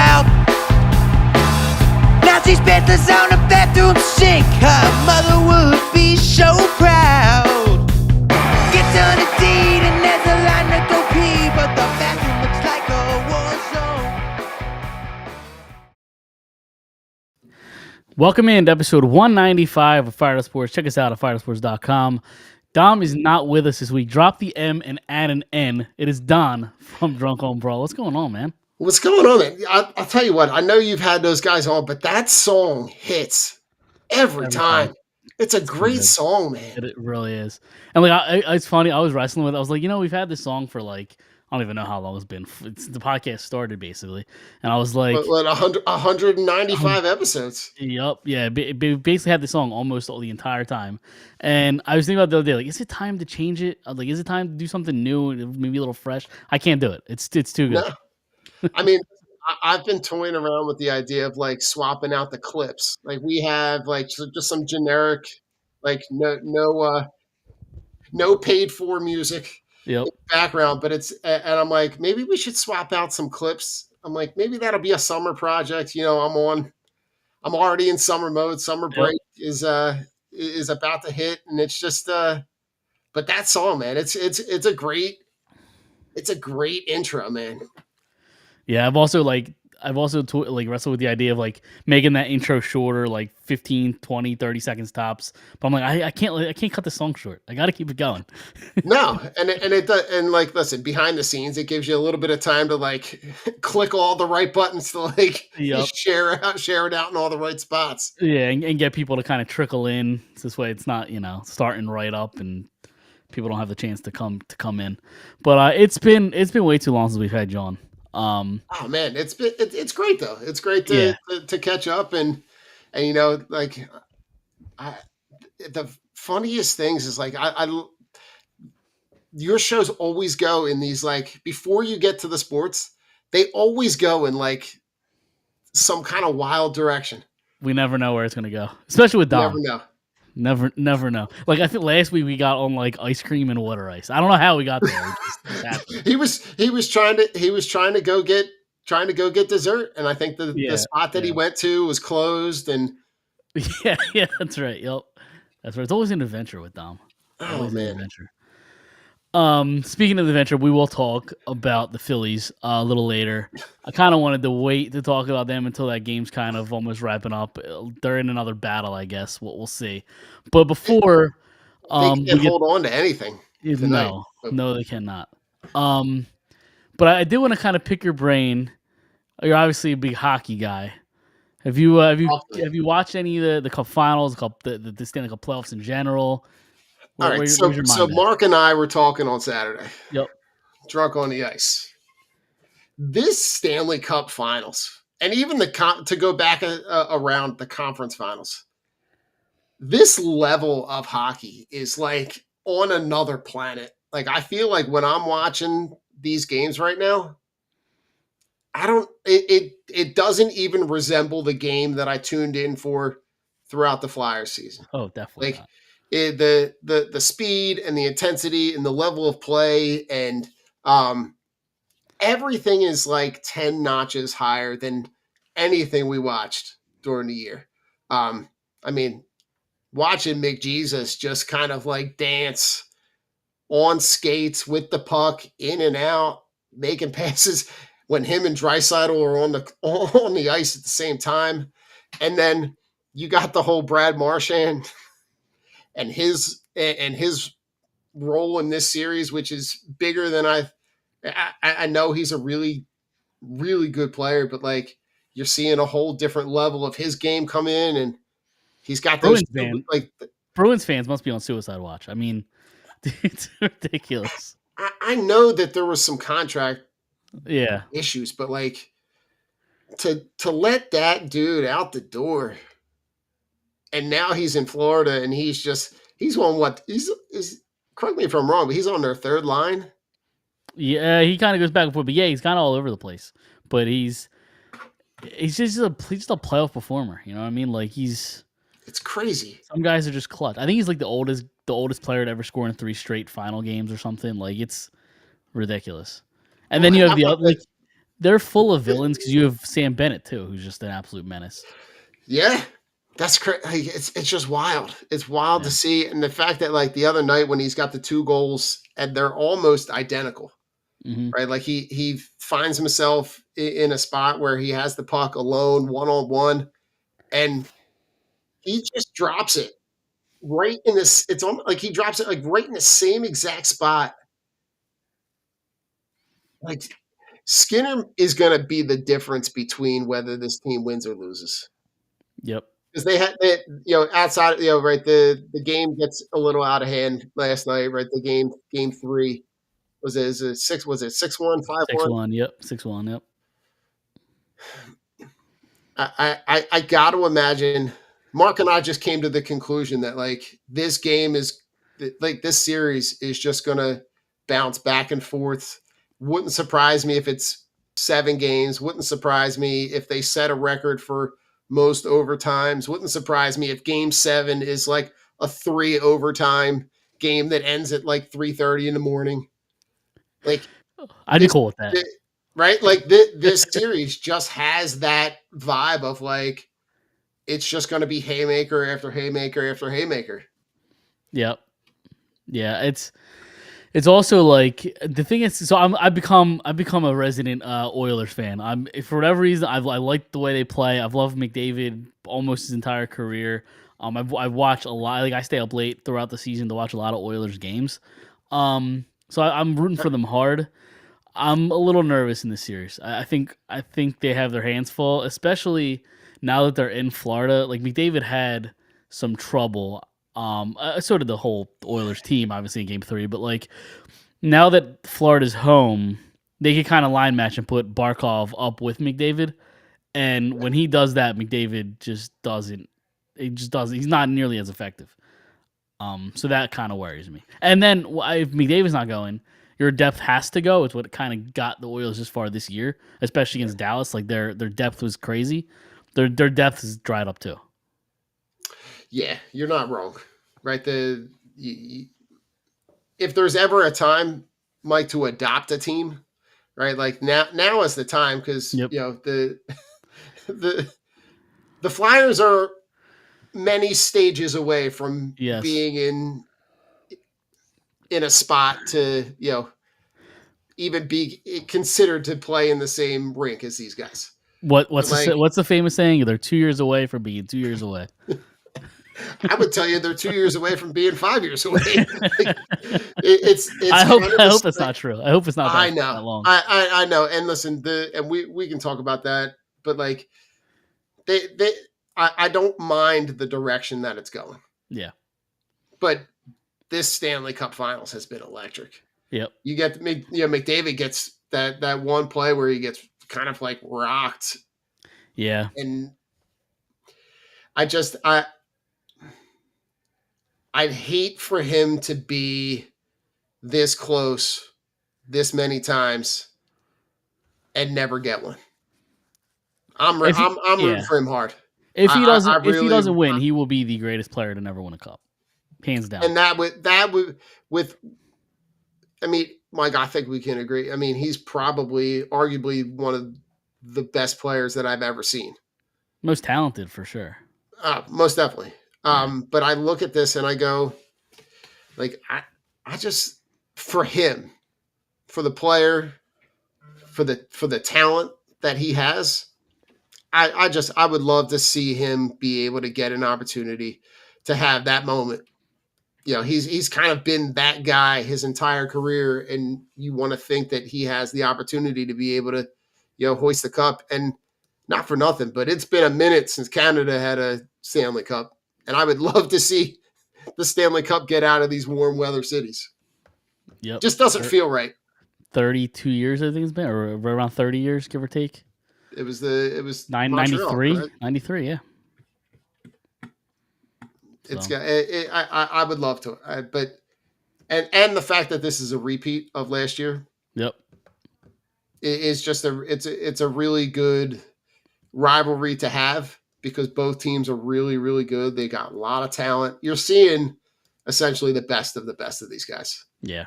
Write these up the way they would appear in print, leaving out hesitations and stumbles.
crowd. Now she's Panthers on the bathroom sink. Her mother would be so proud. Gets on a deed and there's a line to go pee, but the bathroom looks like a war zone. Welcome in to episode 195 of Fire Sports. Check us out at firesports.com. Dom is not with us this week. Drop the M and add an N. It is Don from Drunk Home Brawl. What's going on, man? What's going on, man? I'll tell you what. I know you've had those guys on, but that song hits every time. It's a great song, man. It really is. And like, it's funny. I was wrestling with it. I was like, we've had this song for like, I don't even know how long it's been. The podcast started basically, and I was like, 195 episodes. Yep, yeah. Basically had the song almost all the entire time, and I was thinking about the other day, like, is it time to change it? I was like, is it time to do something new, maybe a little fresh? I can't do it. It's too good. No. I mean, I've been toying around with the idea of like swapping out the clips. Like we have like just some generic, like no paid for music. Yep. Background, but and I'm like, maybe we should swap out some clips. I'm like, maybe that'll be a summer project. I'm already in summer mode. Summer break is about to hit, and it's just but that song, man, it's a great intro, man. Yeah, I've also wrestled with the idea of like making that intro shorter, like 15, 20, 30 seconds tops. But I'm like, I can't cut the song short. I got to keep it going. No, and like, listen, behind the scenes, it gives you a little bit of time to like click all the right buttons to like share it out in all the right spots. Yeah, and get people to kind of trickle in. This way, it's not starting right up and people don't have the chance to come in. But it's been way too long since we've had you on. Oh man, it's great though. It's great to catch up and like the funniest things is like your shows always go in these, like, before you get to the sports, they always go in like some kind of wild direction. We never know where it's gonna go, especially with Dom. Never know. Like, I think last week we got on like ice cream and water ice. I don't know how we got there. He was trying to go get dessert, and I think the spot that he went to was closed. And yeah, that's right. Yep, that's right. It's always an adventure with Dom. Oh man, adventure. Speaking of the adventure, we will talk about the Phillies a little later. I kind of wanted to wait to talk about them until that game's kind of almost wrapping up. They're in another battle, I guess. We'll see. But before they can't hold on to anything. No, they cannot. But I do want to kind of pick your brain. You're obviously a big hockey guy. Have you watched any of the Cup Finals, the Stanley Cup playoffs in general? All right, so Mark and I were talking on Saturday. Yep. Drunk on the ice. This Stanley Cup Finals, and even to go back around the conference finals, this level of hockey is like on another planet. Like, I feel like when I'm watching these games right now, it doesn't even resemble the game that I tuned in for throughout the Flyers season. Oh, definitely. Like, the speed and the intensity and the level of play and everything is like 10 notches higher than anything we watched during the year. I mean, watching McJesus just kind of like dance on skates with the puck in and out, making passes when him and Draisaitl are on the ice at the same time. And then you got the whole Brad Marchand and his role in this series, which is bigger than I know he's a really, really good player, but like, you're seeing a whole different level of his game come in, and he's got those Bruins fans must be on suicide watch. I mean, it's ridiculous. I know that there was some contract issues, but like to let that dude out the door. And now he's in Florida, and he's on what? Correct me if I'm wrong, but he's on their third line. Yeah, he kind of goes back and forth, but yeah, he's kind of all over the place. But he's just a playoff performer. You know what I mean? Like, it's crazy. Some guys are just clutch. I think he's like the oldest player to ever score in 3 straight final games or something. Like, it's ridiculous. And then you have they're full of villains because you have Sam Bennett too, who's just an absolute menace. Yeah, that's crazy. It's just wild. It's wild Yeah. to see, and the fact that like the other night when he's got the 2 goals and they're almost identical, Hmm. right? Like he finds himself in a spot where he has the puck alone, 1-on-1, and he just drops it right in this. It's almost like he drops it like right in the same exact spot. Like Skinner is going to be the difference between whether this team wins or loses. Yep. Because they had, outside, right. The game gets a little out of hand last night, right? The game 3 is it 6? Was it 6-1, 5-1? 6-1. Yep. 6-1. Yep. I got to imagine. Mark and I just came to the conclusion that like this game is like this series is just going to bounce back and forth. Wouldn't surprise me if it's 7 games. Wouldn't surprise me if they set a record for most overtimes. Wouldn't surprise me if game 7 is like a 3 overtime game that ends at like 3:30 in the morning. Like I'd be this, cool with that. right? Like this series just has that vibe of like it's just going to be haymaker after haymaker after haymaker. Yep. Yeah, it's also like the thing is, so I've become a resident Oilers fan. For whatever reason I like the way they play. I've loved McDavid almost his entire career. I've watched a lot. Like I stay up late throughout the season to watch a lot of Oilers games. So I'm rooting for them hard. I'm a little nervous in this series. I think they have their hands full, especially now that they're in Florida. Like McDavid had some trouble. So did the whole Oilers team, obviously in Game 3. But like now that Florida's home, they can kind of line match and put Barkov up with McDavid. And when he does that, McDavid just doesn't. It just doesn't. He's not nearly as effective. So that kind of worries me. And then if McDavid's not going, your depth has to go. It's what kind of got the Oilers this far this year, especially against Dallas. Like their depth was crazy. Their depth is dried up too. Yeah, you're not wrong, right? If there's ever a time, Mike, to adopt a team, right? Like now is the time because Yep. the Flyers are many stages away from Yes. being in a spot to even be considered to play in the same rink as these guys. What's the famous saying? They're 2 years away from being 2 years away. I would tell you they're 2 years away from being 5 years away. Like, it's I hope it's not true. I hope it's not. I know. That long. I know. And listen, and we can talk about that, but like I don't mind the direction that it's going. Yeah. But this Stanley Cup Finals has been electric. Yep. You get McDavid gets that one play where he gets kind of like rocked. Yeah. And I'd hate for him to be this close this many times and never get one. I'm rooting for him hard. If he doesn't win, he will be the greatest player to never win a cup, hands down. And that would I mean, Mike, I think we can agree. I mean, he's probably arguably one of the best players that I've ever seen. Most talented for sure. Most definitely. But I look at this and I go, like, I just, for him, for the player, for the talent that he has, I would love to see him be able to get an opportunity to have that moment. He's kind of been that guy his entire career, and you want to think that he has the opportunity to be able to, hoist the cup. And not for nothing, but it's been a minute since Canada had a Stanley Cup, and I would love to see the Stanley Cup get out of these warm weather cities. Yep. Just doesn't feel right. 32 years, I think it's been, or around 30 years, give or take. It was 93, 93, yeah. It's got. I would love to, but and the fact that this is a repeat of last year. Yep. Is just it's a really good rivalry to have because both teams are really, really good. They got a lot of talent. You're seeing essentially the best of these guys. Yeah,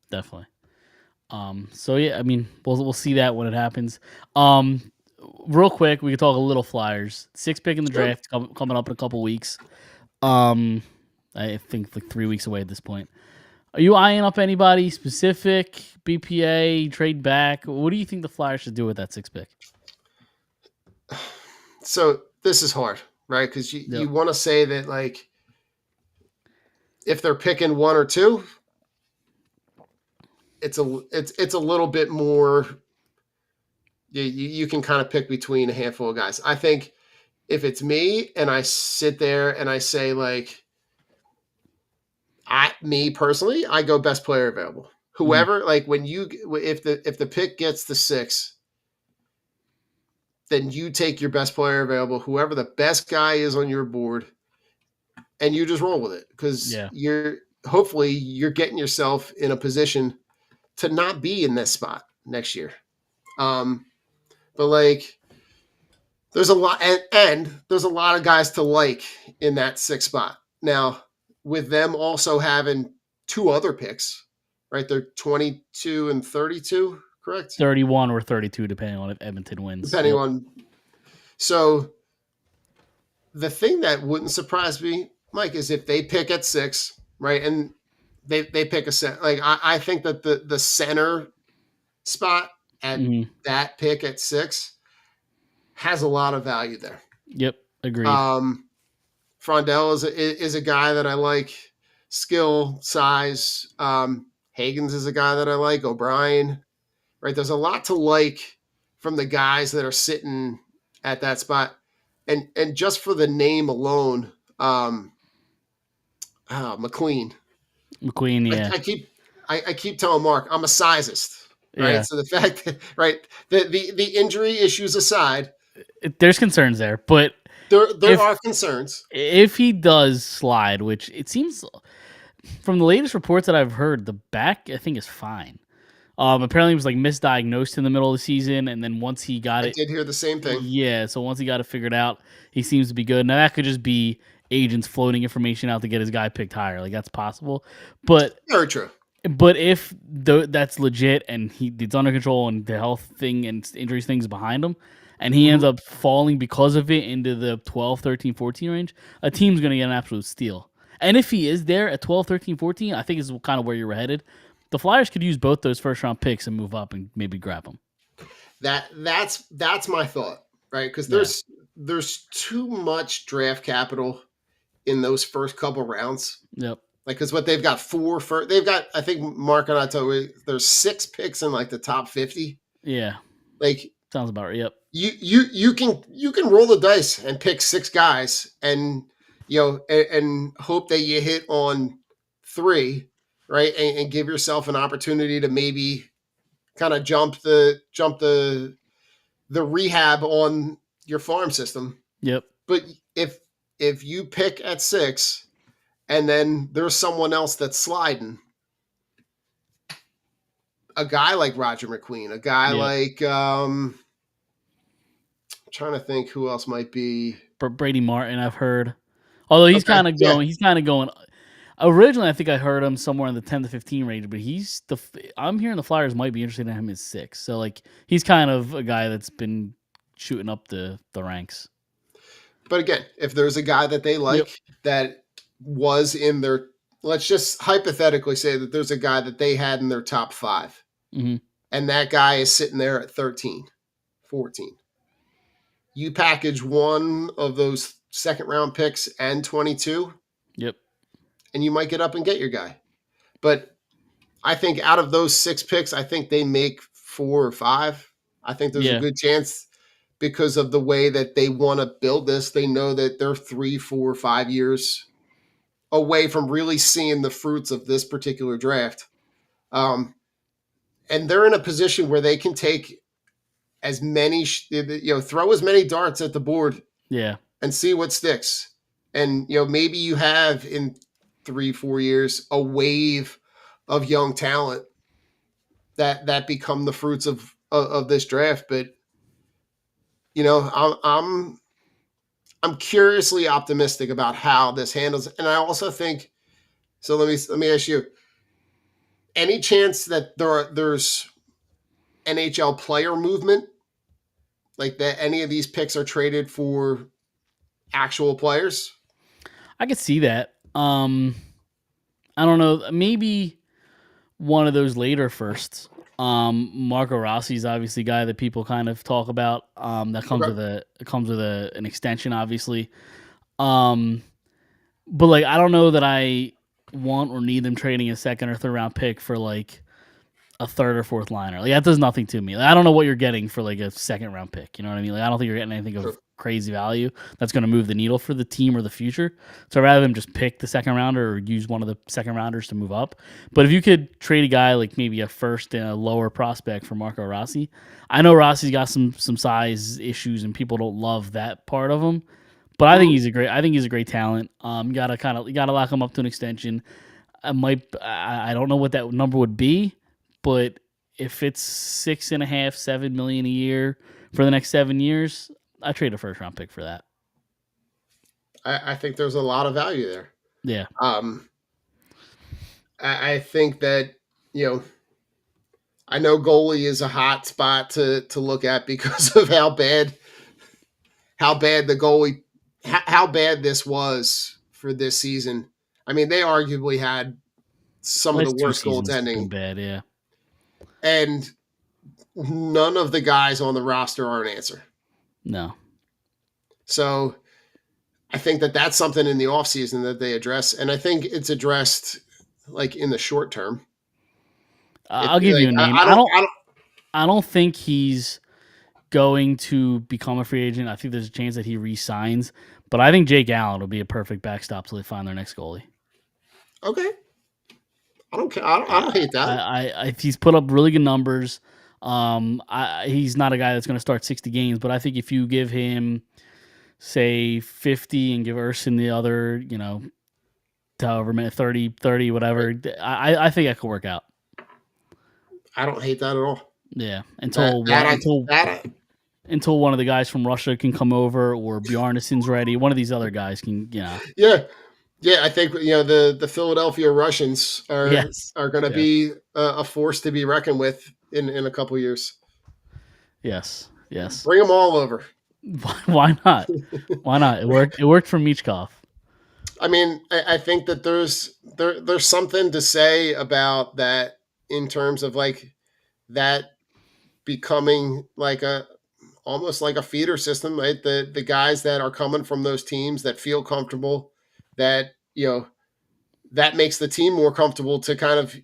definitely. So yeah, I mean, we'll see that when it happens. Real quick, we can talk a little Flyers. 6th pick in the Sure. draft coming up in a couple weeks. I think like 3 weeks away at this point. Are you eyeing up anybody specific? BPA, trade back? What do you think the Flyers should do with that 6th pick? So this is hard, right? Because you Yep. want to say that, like, if they're picking 1 or 2, it's a little bit more. You can kind of pick between a handful of guys. I think if it's me and I sit there and I say, like, me personally, I go best player available. Whoever, like, if the pick gets the 6, then you take your best player available, whoever the best guy is on your board, and you just roll with it, because Yeah. hopefully you're getting yourself in a position to not be in this spot next year. But like, there's a lot, and there's a lot of guys to like in that 6th spot. Now, with them also having 2 other picks, right? They're 22 and 32, correct? 31 or 32, depending on if Edmonton wins. Depending on. So the thing that wouldn't surprise me, Mike, is if they pick at 6, right? And they pick a center. Like, I think that the center spot at that pick at 6 has a lot of value there. Yep, agreed. Frondell is a guy that I like. Skill, size. Hagens is a guy that I like. O'Brien, right? There's a lot to like from the guys that are sitting at that spot, and just for the name alone, McQueen. McQueen, yeah. I keep telling Mark I'm a sizist, right? Yeah. So the fact that, right, the injury issues aside, There's concerns there, but there are concerns. If he does slide, which it seems from the latest reports that I've heard, the back I think is fine. Apparently it was like misdiagnosed in the middle of the season, and then once he got I did hear the same thing. Yeah, so once he got it figured out, he seems to be good. Now that could just be agents floating information out to get his guy picked higher. Like, that's possible. But very true. But if that's legit and it's under control and the health thing and injuries things behind him, and he ends up falling because of it into the 12, 13, 14 range, a team's going to get an absolute steal. And if he is there at 12, 13, 14, I think is kind of where you were headed. The Flyers could use both those first-round picks and move up and maybe grab them. That's my thought, right? Because there's too much draft capital in those first couple rounds. Yep. Like, because what they've got they've got, I think Mark and I told you, there's 6 picks in like the top 50. Yeah. Like, sounds about right. Yep. You can roll the dice and pick 6 guys and and hope that you hit on 3, right? And give yourself an opportunity to maybe kind of jump the rehab on your farm system. Yep. But if you pick at 6 and then there's someone else that's sliding, a guy like Roger McQueen, a guy like I'm trying to think who else might be. Brady Martin, I've heard. Although he's kind of going. Originally, I think I heard him somewhere in the 10 to 15 range, but I'm hearing the Flyers might be interested in him as 6. So like, he's kind of a guy that's been shooting up the ranks. But again, if there's a guy that they like that was in their, let's just hypothetically say that there's a guy that they had in their top 5, and that guy is sitting there at 13, 14. You package one of those second-round picks and 22. Yep. And you might get up and get your guy. But I think out of those 6 picks, I think they make 4 or 5. I think there's a good chance, because of the way that they want to build this. They know that they're 3, 4, 5 years away from really seeing the fruits of this particular draft. And they're in a position where they can take as many, throw as many darts at the board, and see what sticks. And maybe you have in 3-4 years a wave of young talent that become the fruits of this draft. But I'm curiously optimistic about how this handles, and I also think. So let me ask you: Any chance that there's NHL player movement, like that any of these picks are traded for actual players? I could see that. I don't know. Maybe one of those later firsts. Marco Rossi's obviously a guy that people kind of talk about. That comes Okay. with an extension, obviously. But like I don't know that I want or need them trading a second or third round pick for like a third or fourth liner. Like that does nothing to me. Like, I don't know what you're getting for like a second round pick. You know what I mean? Like I don't think you're getting anything Sure. of crazy value that's going to move the needle for the team or the future. So rather than just pick the second rounder or use one of the second rounders to move up. But if you could trade a guy like maybe a first and a lower prospect for Marco Rossi, I know Rossi's got some size issues and people don't love that part of him. But I think he's a great talent. You gotta lock him up to an extension. I don't know what that number would be, but if it's 6.5, 7 million a year for the next 7 years, I trade a first round pick for that. I think there's a lot of value there. Yeah. I think that, you know, I know goalie is a hot spot to look at because of how bad the goalie, how bad this was for this season. I mean, they arguably had some of Last the 2 worst seasons have been goaltending, bad, yeah. and none of the guys on the roster are an answer. No. So I think that that's something in the offseason that they address, and I think it's addressed like in the short term. I'll give you a name. I I don't think he's going to become a free agent. I think there's a chance that he re-signs, but I think Jake Allen will be a perfect backstop till they find their next goalie. okay. I don't care. I don't hate that. He's put up really good numbers. He's not a guy that's going to start 60 games, but I think if you give him, say, 50 and give Urson the other, you know, however many, 30, whatever, I think that could work out. I don't hate that at all. Yeah, Until one of the guys from Russia can come over or Bjarnason's ready. One of these other guys can, you know. Yeah. I think the Philadelphia Russians are going to be a force to be reckoned with in a couple of years. Yes. Bring them all over. Why not? Why not? It worked for Michkov. I mean, I think that there's something to say about that in terms of like that becoming like almost like a feeder system, right? The guys that are coming from those teams that feel comfortable, that, you know, that makes the team more comfortable to kind of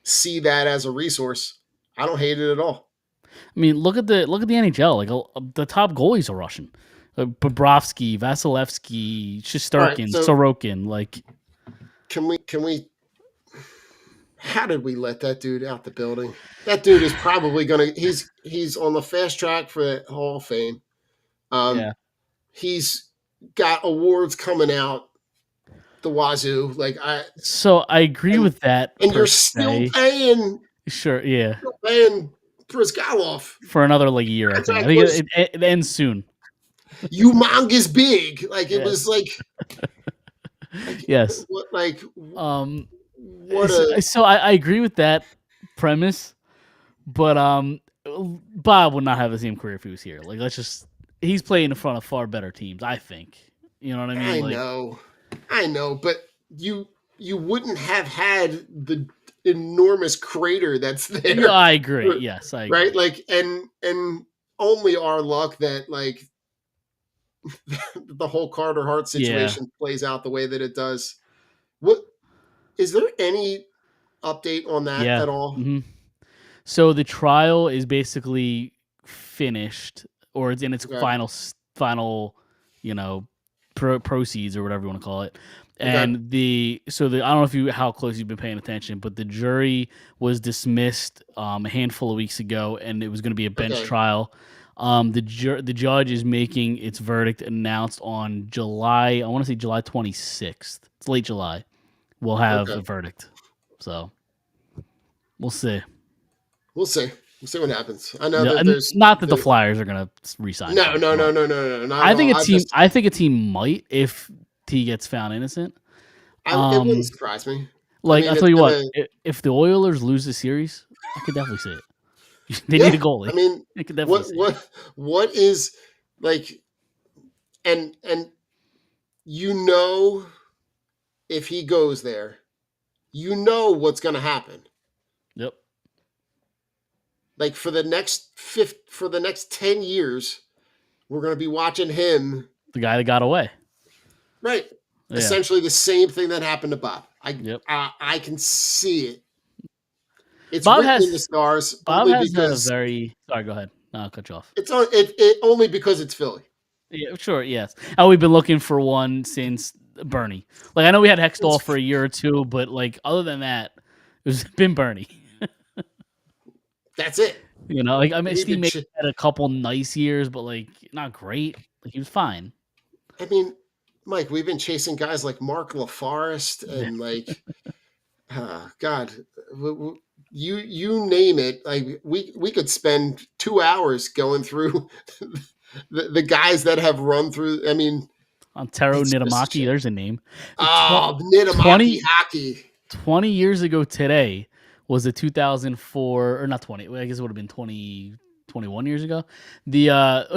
see that as a resource. I don't hate it at all. I mean, look at the NHL. Like the top goalies are Russian. Bobrovsky, Vasilevsky, Shesterkin, Right, so Sorokin. Like, can we? How did we let that dude out the building? That dude is probably gonna. He's on the fast track for the Hall of Fame. yeah. He's got awards coming out the wazoo. So I agree with that. And you're still paying. Sure, yeah. Still paying Brizgalov for another like year. I think. I think it ends soon. Humongous big. Like it was like. Yes. So I agree with that premise, but Bob would not have the same career if he was here. Like he's playing in front of far better teams, I think. You know what I mean? I know, but you wouldn't have had the enormous crater that's there. Yeah, I agree. Yes, I agree. Right? Like and only our luck that like the whole Carter Hart situation plays out the way that it does. What is there any update on that at all? Mm-hmm. So the trial is basically finished, or it's in its final, you know, proceeds or whatever you want to call it. And I don't know how close you've been paying attention, but the jury was dismissed a handful of weeks ago, and it was going to be a bench trial. The judge is making its verdict announced on July 26th. It's late July. We'll have a verdict. So we'll see. We'll see what happens. I know that there's not that the Flyers are going to resign. No. I think a team might if he gets found innocent. It wouldn't surprise me. Like, mean, I'll it's tell you what, gonna if the Oilers lose the series, I could definitely see it. They need a yeah. goalie. I mean, I could definitely see it. what is like and you know if he goes there, you know what's gonna happen. Yep. Like for the next 10 years, we're gonna be watching him. The guy that got away. Right. Yeah. Essentially the same thing that happened to Bob. Yep. I can see it. It's Bob written in the has stars Bob only has had a because very sorry, go ahead. No, I'll cut you off. it only because it's Philly. Yeah, sure, yes. And we've been looking for one since Bernie. Like I know we had Hextall It's- for a year or two, but like other than that, it's been Bernie. That's it. You know, like I mean We Steve need May to had a couple nice years, but like not great. Like he was fine. I mean, Mike, we've been chasing guys like Mark LaForest and like, God, you name it. Like we could spend 2 hours going through the guys that have run through. I mean, Antero it's just Nitamaki, there's a name. Nitamaki 20 hockey. 20 years ago today was the 2004 or not 20. I guess it would have been 21 years ago. The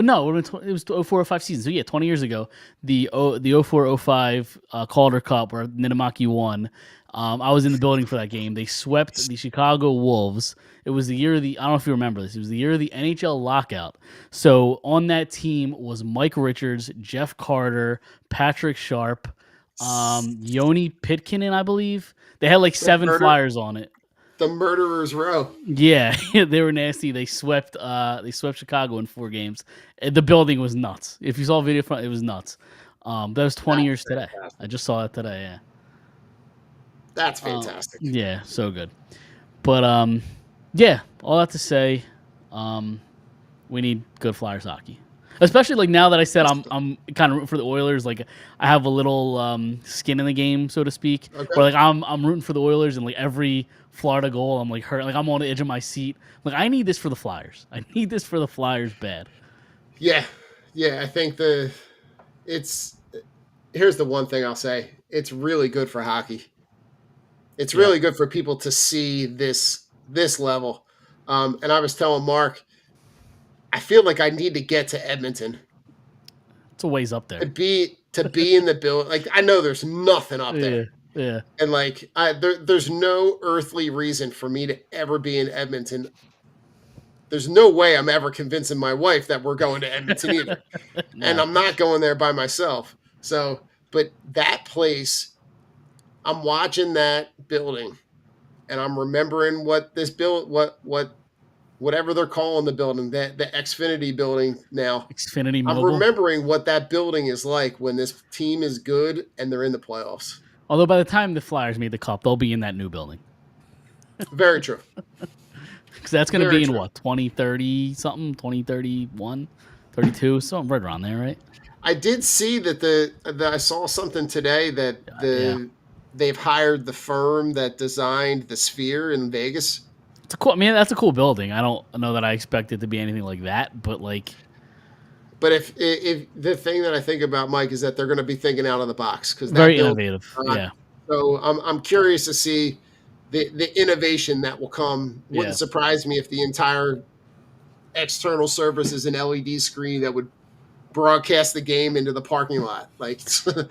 no, it was 04-05 season. So yeah, 20 years ago, the 04-05 Calder Cup where Nitamaki won. I was in the building for that game. They swept the Chicago Wolves. It was the year of the I don't know if you remember this. It was the year of the NHL lockout. So on that team was Mike Richards, Jeff Carter, Patrick Sharp, Yoni Pitkinen, I believe. They had like 7 Flyers on it. The Murderers Row. Yeah, they were nasty. They swept Chicago in 4 games. The building was nuts. If you saw a video from it, was nuts. That was 20 years today. I just saw that today, yeah. That's fantastic. Yeah, so good. But yeah, all that to say, we need good Flyers hockey. Especially like now that I said I'm kind of rooting for the Oilers. Like I have a little skin in the game, so to speak. Okay. Where like I'm rooting for the Oilers, and like every Florida goal, I'm like hurt. Like I'm on the edge of my seat. Like I need this for the Flyers. I need this for the Flyers bad. Yeah. I think here's the one thing I'll say. It's really good for hockey. It's really good for people to see this level. And I was telling Mark, I feel like I need to get to Edmonton. It's a ways up there. To be in the building. Like I know there's nothing up there. Yeah. And like there's no earthly reason for me to ever be in Edmonton. There's no way I'm ever convincing my wife that we're going to Edmonton either. No. And I'm not going there by myself. So, but that place, I'm watching that building and I'm remembering what this whatever they're calling the building, the Xfinity building now. Xfinity I'm Mobile. remembering what that building is like when this team is good and they're in the playoffs. Although by the time the Flyers made the cup, they'll be in that new building. Very true. Because that's going to Very be in true. what, 2030 something, 2031, 32, something right around there, right? I did see that I saw something today that they've hired the firm that designed the Sphere in Vegas. It's a cool. I mean, that's a cool building. I don't know that I expect it to be anything like that, but like. But if the thing that I think about, Mike, is that they're going to be thinking out of the box because Very innovative. Yeah. So I'm curious to see the innovation that will come. Wouldn't surprise me if the entire external service is an LED screen that would broadcast the game into the parking lot, like some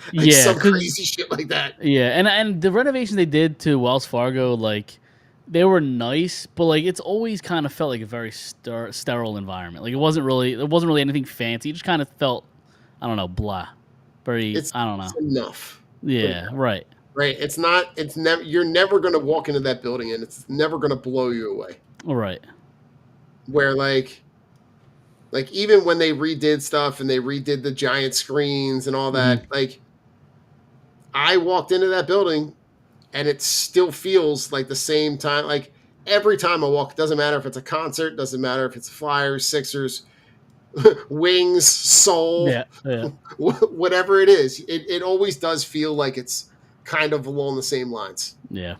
crazy shit like that. Yeah, and the renovations they did to Wells Fargo, like they were nice, but like it's always kind of felt like a very sterile environment. Like it wasn't really anything fancy. It just kind of felt, I don't know, blah. I don't know. It's enough. Yeah, right. Right. It's not. It's never. You're never going to walk into that building and it's never going to blow you away. All right. Where like even when they redid stuff and they redid the giant screens and all that, like I walked into that building and it still feels like the same time. Like every time I walk, it doesn't matter if it's a concert, doesn't matter if it's Flyers, Sixers, Wings, Soul, whatever it is. It always does feel like it's kind of along the same lines. Yeah.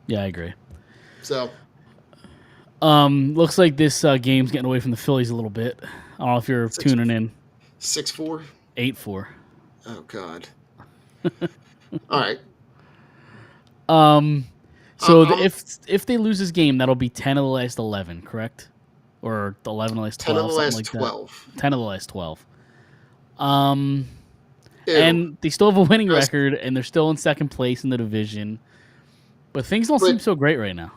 Yeah, I agree. So. Looks like this game's getting away from the Phillies a little bit. I don't know if you're tuning in. 6-4? 8-4. Oh, God. All right. So I'm if they lose this game, that'll be 10 of the last 11, correct? Or 11 of the last 10 of 12, the something last like that. 12. 10 of the last 12. Um, Ew. and they still have a winning Just- record, and they're still in second place in the division. But things don't But- seem so great right now.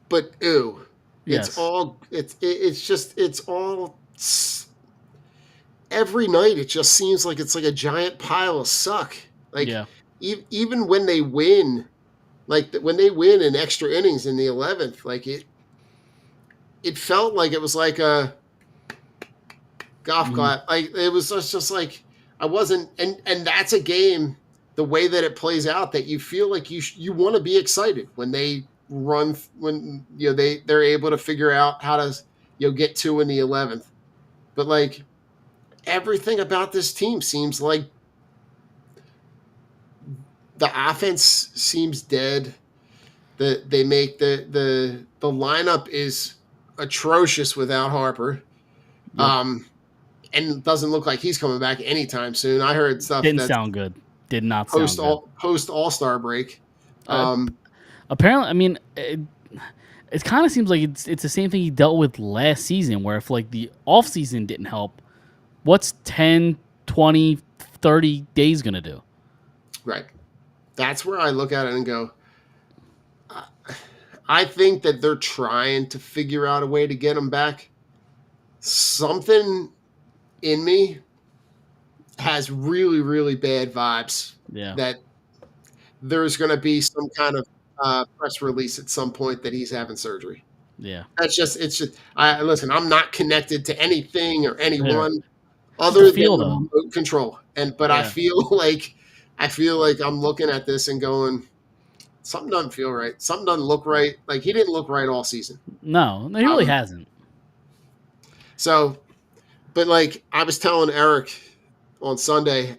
But ew. Yes. It's all every night it just seems like it's like a giant pile of suck. Like Yeah. even when they win, like when they win in extra innings in the 11th, like it felt like it was like a golf Mhm. clap. Like it was just like I wasn't, and that's a game. The way that it plays out, that you feel like you want to be excited when they run, when they're able to figure out how to get two in the 11th. But like everything about this team seems like the offense seems dead. They make the lineup is atrocious without Harper. Yep. And it doesn't look like he's coming back anytime soon. I heard stuff Didn't that sound good. Did not sound good. post All-Star break. Apparently, I mean, it kind of seems like it's the same thing he dealt with last season, where if like the offseason didn't help, what's 10, 20, 30 days going to do? Right. That's where I look at it and go, I think that they're trying to figure out a way to get him back. Something in me has really, really bad vibes Yeah. that there's going to be some kind of press release at some point that he's having surgery. Yeah. It's just, listen, I'm not connected to anything or anyone a other feel, than though. remote control. But I Yeah. feel like I'm looking at this and going, something doesn't feel right. Something doesn't look right. Like he didn't look right all season. No, he really hasn't. So, but like I was telling Eric on Sunday,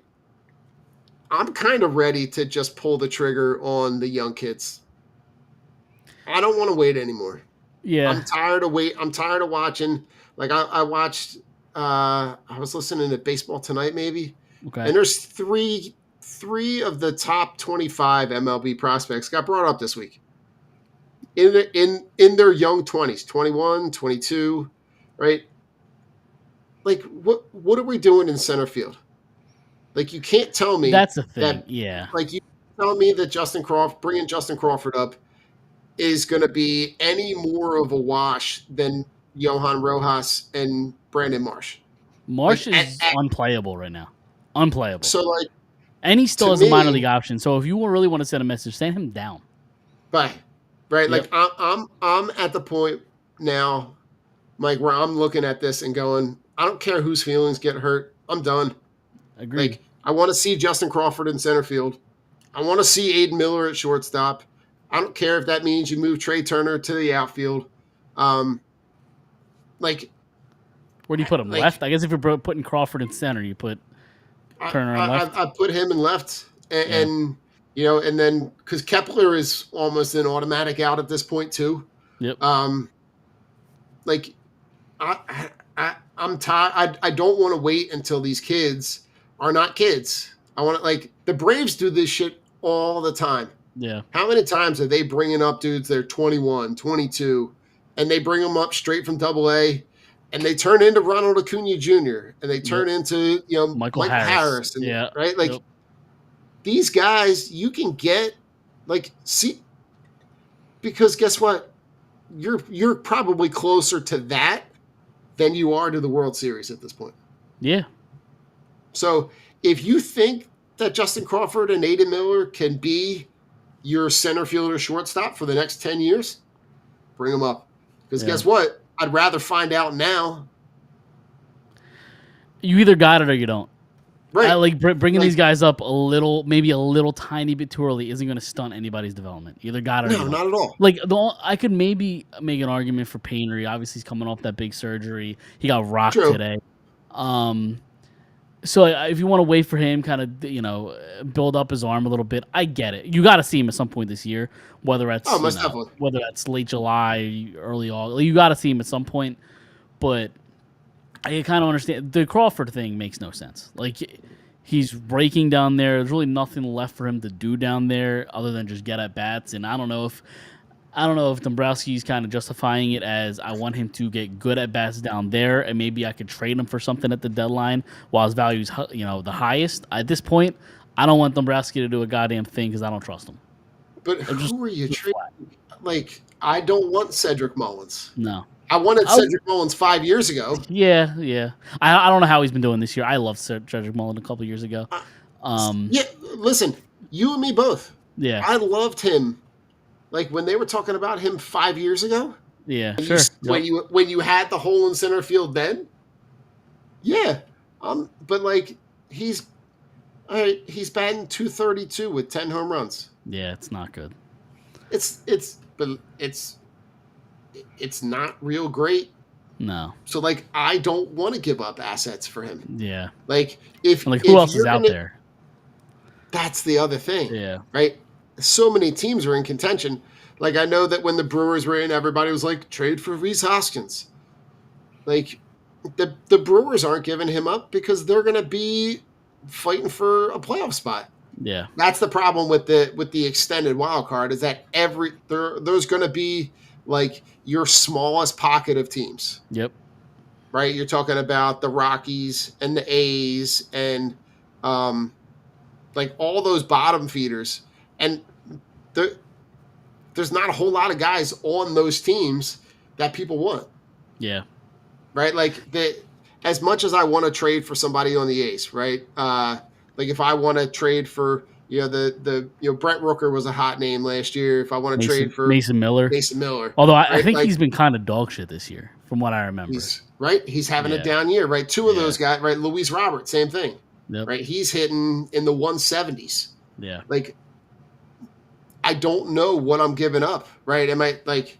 I'm kind of ready to just pull the trigger on the young kids. I don't want to wait anymore. Yeah. I'm tired of watching. Like I watched. I was listening to Baseball Tonight, maybe, Okay. and there's three of the top 25 MLB prospects got brought up this week. In their young 20s, 21, 22, right? Like what are we doing in center field? Like you can't tell me That's the thing. that- Yeah. like you tell me that bringing Justin Crawford up is going to be any more of a wash than Johan Rojas and Brandon Marsh. Marsh like, is unplayable right now. Unplayable. So like, and he still to has a minor me- league option. So if you really want to send a message, send him down. right. Yep. Like I'm at the point now, Mike, where I'm looking at this and going, I don't care whose feelings get hurt. I'm done. Agreed. Like I want to see Justin Crawford in center field. I want to see Aiden Miller at shortstop. I don't care if that means you move Trey Turner to the outfield. Like Where do you put him? like- Left? I guess if you're putting Crawford in center, you put Turner on left. I put him in left, and and then because Kepler is almost an automatic out at this point too. Yep. Like I'm tired. I don't want to wait until these kids are not kids. I want to like the Braves do this shit all the time. Yeah. How many times are they bringing up dudes? They're 21, 22, and they bring them up straight from AA, and they turn into Ronald Acuna Jr. and they turn into Michael Mike Harris. and, Yeah. right. Like Yep. these guys, you can get because guess what? You're probably closer to that than you are to the World Series at this point. Yeah. So if you think that Justin Crawford and Aiden Miller can be your center fielder shortstop for the next 10 years, bring them up. Because Yeah. guess what? I'd rather find out now. You either got it or you don't. Right. I like bringing Like- these guys up maybe a little tiny bit too early isn't going to stunt anybody's development. You either got it or you No, don't. not at all. Like I could maybe make an argument for Paintery. Obviously, he's coming off that big surgery. He got rocked True. today. So if you want to wait for him, kind of build up his arm a little bit, I get it. You got to see him at some point this year, whether that's Oh, most definitely. whether that's late July, early August. You got to see him at some point. But I kind of understand the Crawford thing makes no sense. Like He's raking down there. There's really nothing left for him to do down there other than just get at bats. And I don't know if Dombrowski's kind of justifying it as I want him to get good at bats down there, and maybe I could trade him for something at the deadline while his value's the highest. At this point, I don't want Dombrowski to do a goddamn thing because I don't trust him. But who are you trading? Like, I don't want Cedric Mullins. No. I wanted Cedric Mullins 5 years ago. Yeah. I don't know how he's been doing this year. I loved Cedric Mullins a couple years ago. Yeah, listen, you and me both. Yeah. I loved him. Like when they were talking about him 5 years ago. Yeah, sure. When you had the hole in center field then. Yeah. But like he's batting .232 with 10 home runs. Yeah, it's not good. It's not real great. No. So like I don't want to give up assets for him. Yeah. Like who else is out there? That's the other thing. Yeah. Right? So many teams are in contention. Like I know that when the Brewers were in, everybody was like, trade for Rhys Hoskins. Like the Brewers aren't giving him up because they're gonna be fighting for a playoff spot. Yeah. That's the problem with the extended wild card is that there's gonna be like your smallest pocket of teams. Yep. Right? You're talking about the Rockies and the A's and like all those bottom feeders. And there's not a whole lot of guys on those teams that people want. Yeah. Right? Like as much as I want to trade for somebody on the A's, right? Like if I want to trade for Brent Rooker was a hot name last year. If I want to trade for Mason Miller. Although I think he's been kind of dog shit this year, from what I remember. He's having a down year, right? Two of those guys, right? Luis Robert, same thing. Yep. Right? He's hitting in the 170s. Yeah. Like I don't know what I'm giving up, right? Am I like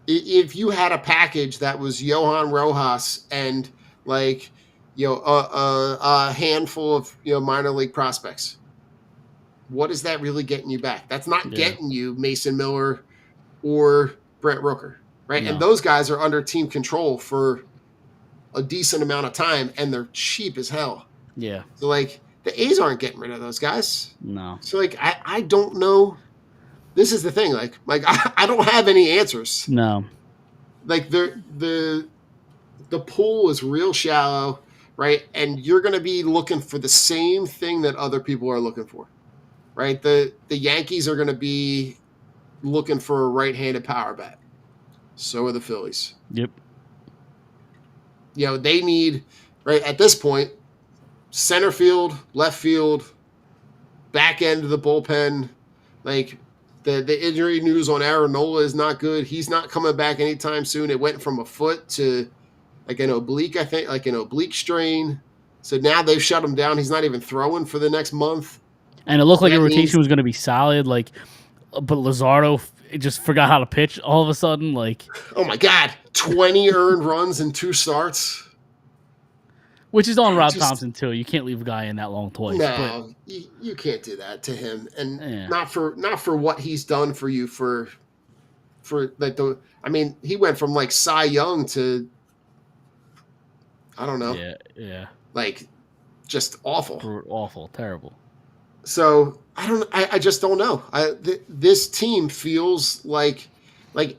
if you had a package that was Johan Rojas and like a handful of minor league prospects, what is that really getting you back? That's not getting you Mason Miller or Brent Rooker, right? No. And those guys are under team control for a decent amount of time, and they're cheap as hell. Yeah. So like the A's aren't getting rid of those guys. No. So like I don't know. This is the thing. Like I don't have any answers. No. Like the pool is real shallow, right? And you're going to be looking for the same thing that other people are looking for, right? The Yankees are going to be looking for a right-handed power bat. So are the Phillies. Yep. They need, right, at this point, center field, left field, back end of the bullpen. Like the injury news on Aaron Nola is not good. He's not coming back anytime soon. It went from a foot to like an oblique, I think, like an oblique strain. So now they've shut him down. He's not even throwing for the next month. And it looked like the rotation was going to be solid, but Luzardo just forgot how to pitch all of a sudden. Like, oh my God, 20 earned runs in 2 starts. Which is on Rob Thompson too. You can't leave a guy in that long twice. No, you can't do that to him, and not for what he's done for you for like the. I mean, he went from like Cy Young to I don't know. Yeah. Like just awful, terrible. So I just don't know. This team feels like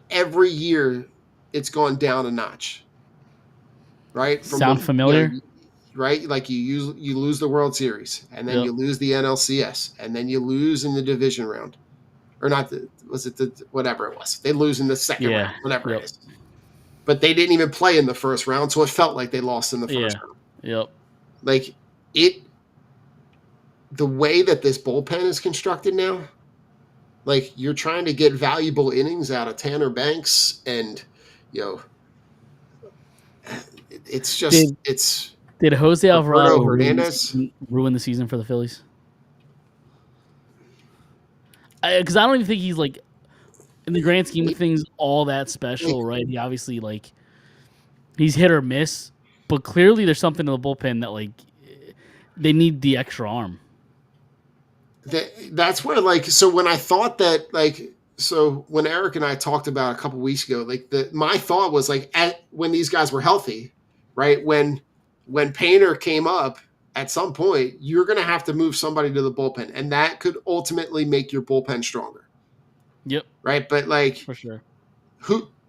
every year it's gone down a notch. Right? Sound familiar? Right? Like you lose the World Series, and then you lose the NLCS, and then you lose in the division round. Or not, whatever it was. They lose in the second round, whatever it is. But they didn't even play in the first round, so it felt like they lost in the first round. Yep. Like, the way that this bullpen is constructed now, like, you're trying to get valuable innings out of Tanner Banks, and, it's just, Did Jose Alvarado Hernandez ruin the season for the Phillies? Because I don't even think he's, like, in the grand scheme of things, all that special, right? He obviously, like, he's hit or miss, but clearly there's something in the bullpen that, like, they need the extra arm. That's where, like, so when I thought that, like, so when Eric and I talked about a couple weeks ago, like, my thought was, like, when these guys were healthy, right? When Painter came up at some point you're going to have to move somebody to the bullpen, and that could ultimately make your bullpen stronger. Yep, Right. But like for sure.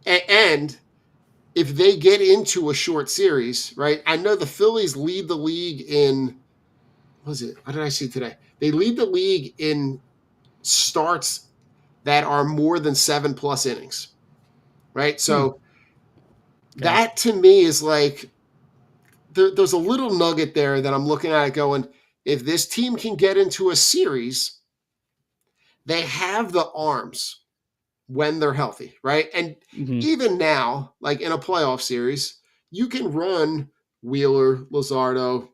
and if they get into a short series, right? I know the Phillies lead the league in, what did I see today? They lead the league in starts that are more than 7+ innings. Right. So that to me is like, there's a little nugget there that I'm looking at it going, if this team can get into a series, they have the arms when they're healthy, right? And even now, like in a playoff series, you can run Wheeler, Luzardo,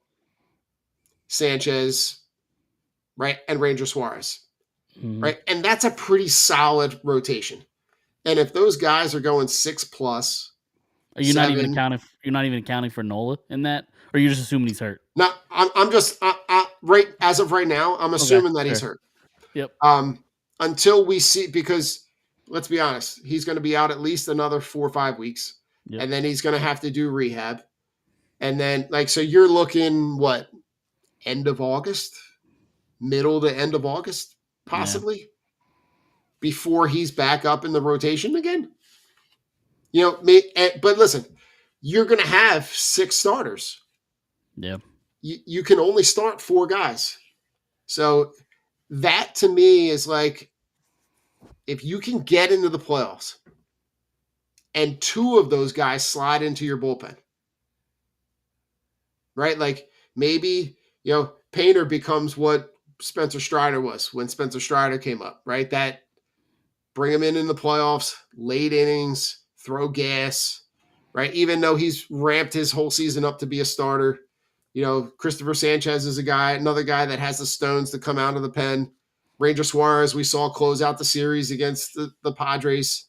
Sanchez, right? And Ranger Suarez, right? And that's a pretty solid rotation. And if those guys are going 6+, are you not even accounting? You're not even accounting for Nola in that, or you just assuming he's hurt? No, I'm just right as of right now. I'm assuming that he's hurt. Yep. Until we see, because let's be honest, he's going to be out at least another 4 or 5 weeks, and then he's going to have to do rehab, and then so you're looking what, end of August, middle to end of August, possibly, before he's back up in the rotation again. But listen, you're going to have 6 starters. Yeah. You can only start 4 guys. So that to me is like, if you can get into the playoffs and 2 of those guys slide into your bullpen, right? Like maybe, Painter becomes what Spencer Strider was when Spencer Strider came up, right? That bring him in the playoffs, late innings, throw gas, right? Even though he's ramped his whole season up to be a starter. Christopher Sanchez is another guy that has the stones to come out of the pen. Ranger Suarez, we saw close out the series against the Padres.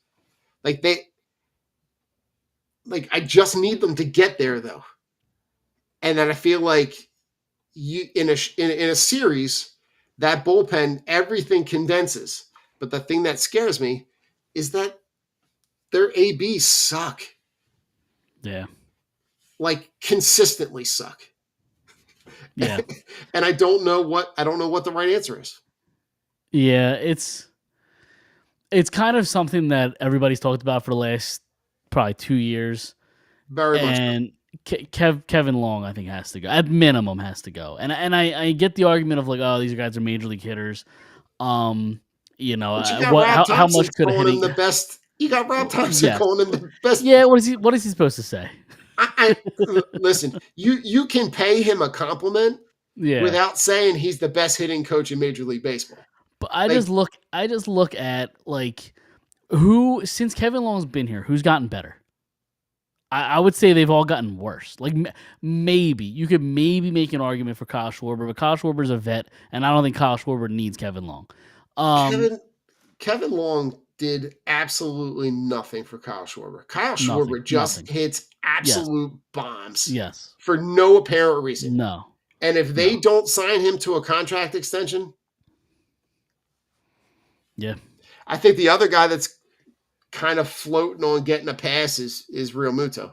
I just need them to get there though. And then I feel like in a series, that bullpen, everything condenses. But the thing that scares me is that their ABs suck. Yeah. Consistently suck. Yeah. And I don't know what the right answer is. Yeah, it's kind of something that everybody's talked about for the last probably 2 years. Very much. And Kevin Long, I think, has to go. At minimum, has to go. And I get the argument of like, oh, these guys are major league hitters. How much could a hitting the best? You got Rob Thompson calling him the best. Yeah, what is he supposed to say? Listen, you can pay him a compliment without saying he's the best hitting coach in Major League Baseball. But I just look at like who, since Kevin Long's been here, who's gotten better. I would say they've all gotten worse. Like maybe you could make an argument for Kyle Schwarber, but Kyle Schwarber's a vet, and I don't think Kyle Schwarber needs Kevin Long. Kevin Long did absolutely nothing for Kyle Schwarber. Kyle Schwarber just hits absolute bombs. Yes. For no apparent reason. No. And if they don't sign him to a contract extension, I think the other guy that's kind of floating on getting a pass is Real Muto.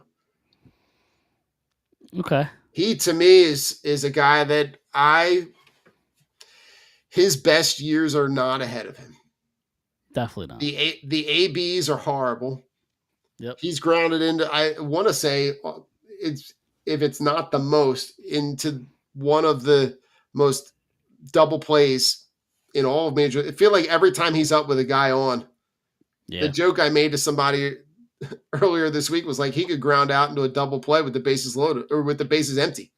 Okay. He to me is a guy that his best years are not ahead of him. Definitely not. The ABs are horrible. Yep. He's grounded into, I want to say, if it's not the most, into one of the most double plays in all of major. I feel like every time he's up with a guy on, the joke I made to somebody earlier this week was like he could ground out into a double play with the bases loaded or with the bases empty.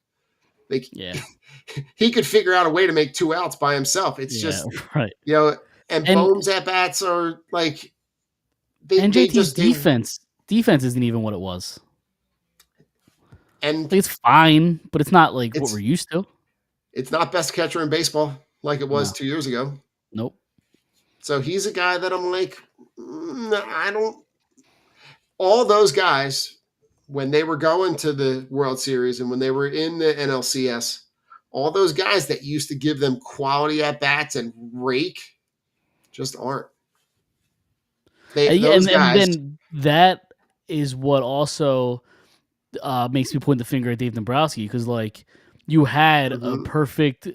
He could figure out a way to make 2 outs by himself. It's just right. And Bohm's at bats are like JT's defense isn't even what it was. And it's fine, but it's not like what we're used to. It's not best catcher in baseball like it was 2 years ago. Nope. So he's a guy that I'm like, I don't. All those guys, when they were going to the World Series and when they were in the NLCS, all those guys that used to give them quality at bats and rake just aren't. And then that is what also makes me point the finger at Dave Dombrowski, because like you had a Mhm. perfect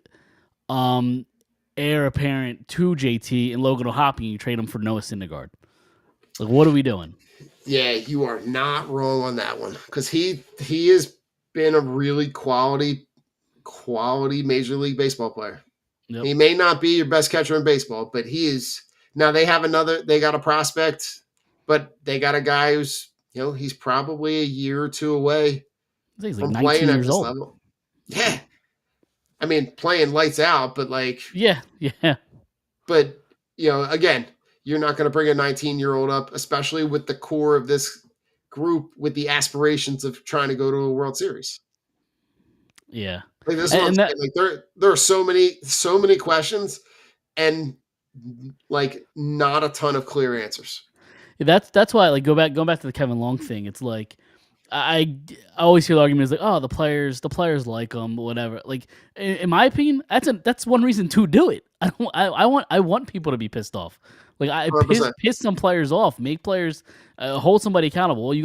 heir apparent to JT and Logan O'Hoppe, and you trade him for Noah Syndergaard. Like, what are we doing? Yeah, you are not wrong on that one because he has been a really quality Major League Baseball player. Yep. He may not be your best catcher in baseball, but he is. Now they got a prospect, but they got a guy who's, he's probably a year or two away I think he's like from 19 playing at years this old. level. Yeah. I mean, playing lights out, but Yeah. but again, you're not going to bring a 19-year-old up, especially with the core of this group with the aspirations of trying to go to a World Series. Yeah. Like this is what I'm saying. Like there are so many questions and like not a ton of clear answers. That's why, like, going back to the Kevin Long thing. It's like I always hear the argument is like, oh, the players like him, whatever. Like, in my opinion, that's one reason to do it. I want people to be pissed off. Like, I 100%. piss some players off, make players hold somebody accountable. Well, you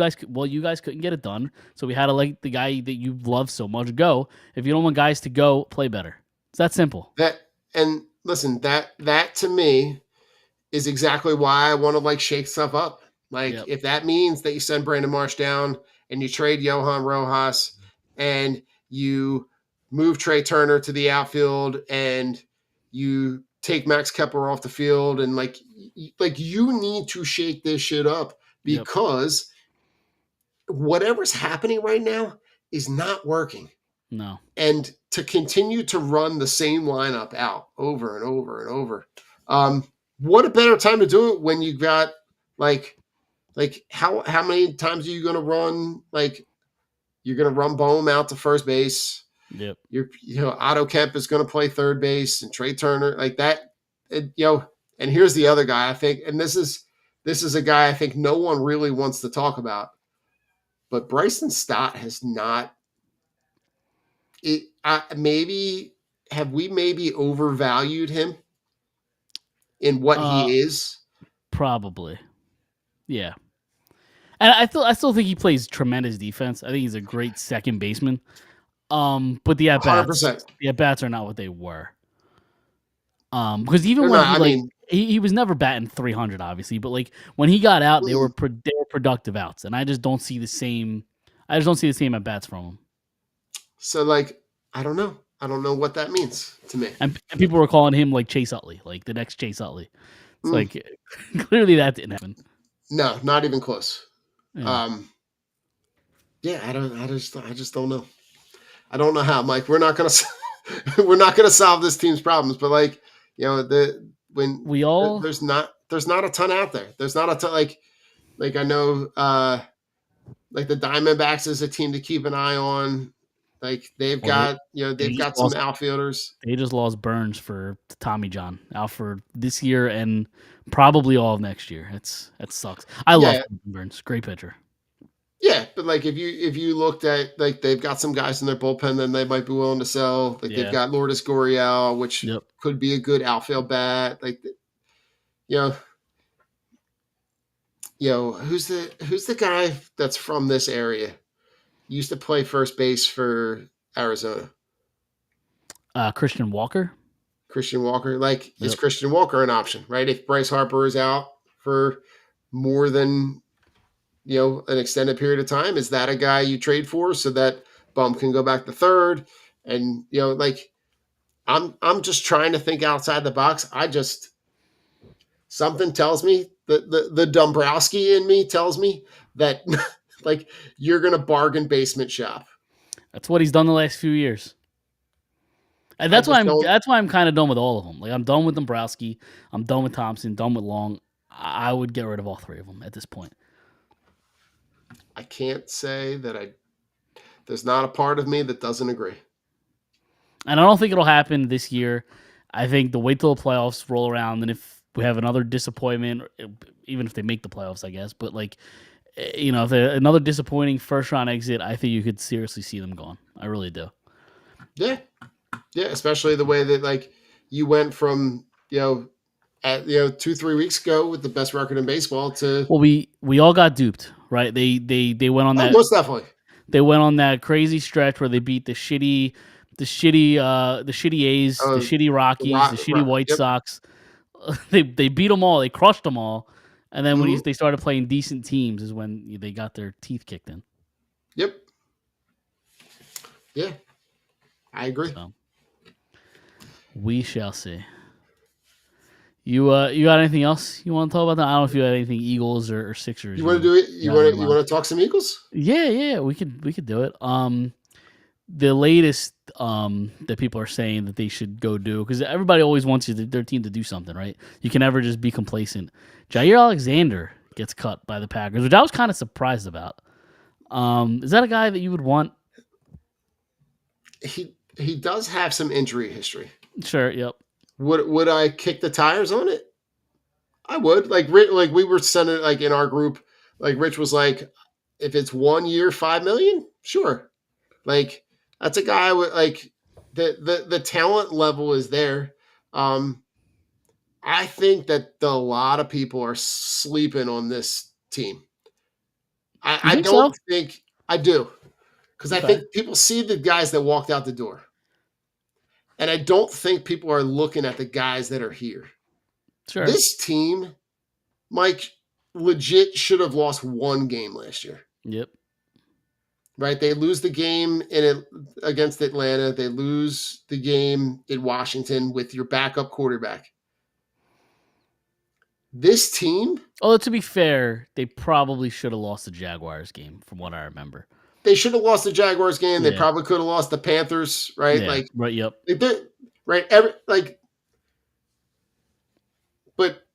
guys couldn't get it done, so we had to let the guy that you love so much go. If you don't want guys to go, play better. It's that simple. And listen, that to me is exactly why I want to shake stuff up. Like, Yep. if that means that you send Brandon Marsh down and you trade Johan Rojas and you move Trey Turner to the outfield and you take Max Kepler off the field and you need to shake this shit up because whatever's happening right now is not working. No. And to continue to run the same lineup out over and over and over. What a better time to do it when you got how many times are you going to run? You're going to run Bohm out to first base. Yep. Otto Kemp is going to play third base and Trey Turner like that. And here's the other guy I think, and this is a guy I think no one really wants to talk about, but Bryson Stott has not. Have we maybe overvalued him in what he is? Probably. Yeah. And I still think he plays tremendous defense. I think he's a great second baseman. But the at-bats are not what they were. Because even when he was never batting 300, obviously, but when he got out, they were productive outs, and I just don't see the same. I just don't see the same at bats from him. So I don't know. I don't know what that means to me. And people were calling him Chase Utley, like the next Chase Utley. It's clearly that didn't happen. No, not even close. Yeah. I just don't know. I don't know how, Mike. We're not gonna solve this team's problems, but there's not a ton out there. There's not a ton I know the Diamondbacks is a team to keep an eye on. They've got some outfielders. They just lost Burns for Tommy John out for this year and probably all of next year. That sucks. I love Burns, great pitcher. Yeah, but if you looked at they've got some guys in their bullpen that they might be willing to sell. They've got Lourdes Gurriel, which could be a good outfield bat. Who's the guy that's from this area? He used to play first base for Arizona. Christian Walker. Is Christian Walker an option, right? If Bryce Harper is out for more than an extended period of time, is that a guy you trade for so that Bump can go back to third? And I'm just trying to think outside the box. Something tells me that the Dombrowski in me tells me that you're gonna bargain basement shop. That's what he's done the last few years. And that's why I'm kind of done with all of them. I'm done with Dombrowski. I'm done with Thompson. Done with Long. I would get rid of all three of them at this point. I can't say that there's not a part of me that doesn't agree. And I don't think it'll happen this year. I think they'll wait till the playoffs roll around, and if we have another disappointment, even if they make the playoffs, I guess. But if they're another disappointing first round exit, I think you could seriously see them gone. I really do. Yeah, especially the way that you went from 2-3 weeks ago with the best record in baseball to we all got duped, right? They went on that most definitely. They went on that crazy stretch where they beat the shitty the shitty A's, the Oh, shitty Rockies, the shitty White Yep. Sox. They beat them all. They crushed them all. And then when Mhm. they started playing decent teams is when they got their teeth kicked in. Yep. Yeah, I agree. So we shall see. You got anything else you want to talk about? That? I don't know if you had anything Eagles or Sixers. You want to do it? You got in want to your you mind. want to talk some Eagles? Yeah, we could do it. The latest that people are saying that they should go do, because everybody always wants their team to do something, right? You can never just be complacent. Jair Alexander gets cut by the Packers, which I was kind of surprised about. Is that a guy that you would want? He does have some injury history. Sure. Yep. Would I kick the tires on it? I would. Like we were sending like in our group. Like Rich was like, if it's 1 year, 5 million, sure. Like that's a guy with like the talent level is there. I think that a lot of people are sleeping on this team. You I think don't so? think I do because I Okay. think people see the guys that walked out the door, and I don't think people are looking at the guys that are here. Sure. This team, Mike, legit should have lost one game last year. Yep. Right? They lose the game against Atlanta. They lose the game in Washington with your backup quarterback. This team, Oh, to be fair, they probably should have lost the Jaguars game, from what I remember. they should have lost the Jaguars game. They Yeah. probably could have lost the Panthers, right? Yeah. Like, Right. Yep. they did, right? But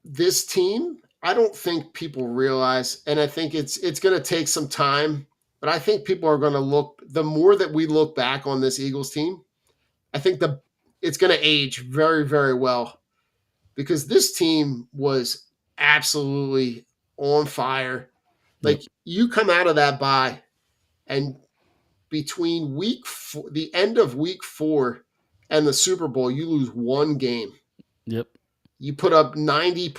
this team, I don't think people realize, and I think it's going to take some time. But I think people are going to look. The more that we look back on this Eagles team, I think it's going to age very, very well because this team was absolutely on fire. Like you come out of that bye, and between the end of week 4 and the Super Bowl, you lose one game. Yep. You put up 90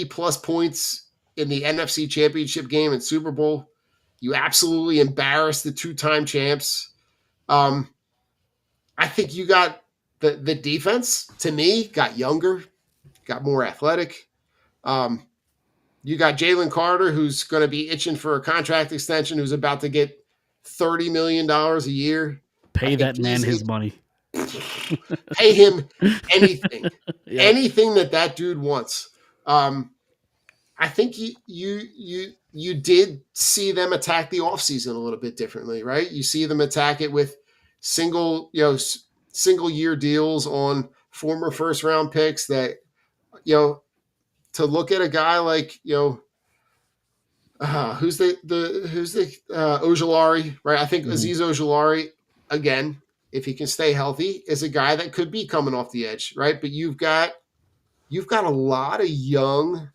plus points in the NFC Championship game and Super Bowl. You absolutely embarrassed the 2-time champs. I think you got the defense, to me, got younger, got more athletic. You got Jalen Carter, who's going to be itching for a contract extension, who's about to get $30 million a year. Pay that man his money. Pay him anything. Yeah. Anything that dude wants. I think you did see them attack the offseason a little bit differently, right? You see them attack it with single year deals on former first round picks that, to look at a guy like, who's the Ojulari, right? I think Azeez Ojulari, again, if he can stay healthy, is a guy that could be coming off the edge, right? But you've got a lot of young